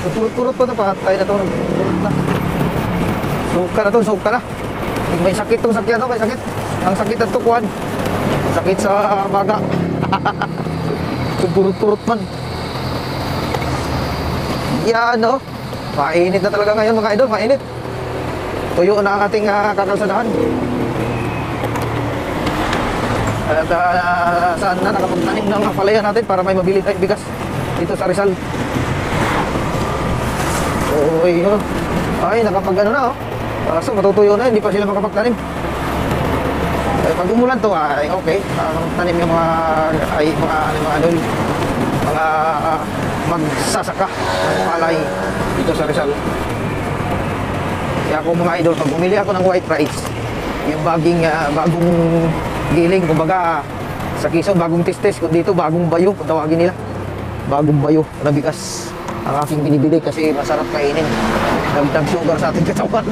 Purot-purot pa na, patay na to. Purot na. Suka na to, suka na. May sakit tong sakyan to, may sakit. Ang sakit at tukuan. Sakit sa baga. Purot-purot man. Yan, no? Mainit na talaga ngayon mga idol, mainit. Tuyo na ang ating kakalsadahan. At saan na nakapagtanim ng palaya natin para may mabili tayong bigas dito sa Rizal. Uy, oh. Ay, nakapag ano na, oh. So matutuyo na, hindi pa sila makapagtanim. Pag umulan to, ay okay. Tanim yung mga idol, mga magsasaka ng palay dito sa Rizal. Kaya ako mga idol, pag bumili ako ng white rice, yung bagong giling, kumbaga sa Quezon, bagong testes, kung dito bagong bayo, kung tawagin nila, bagong bayo na bigas ang aking binibili kasi masarap kainin, dagdag sugar sa ating katawan.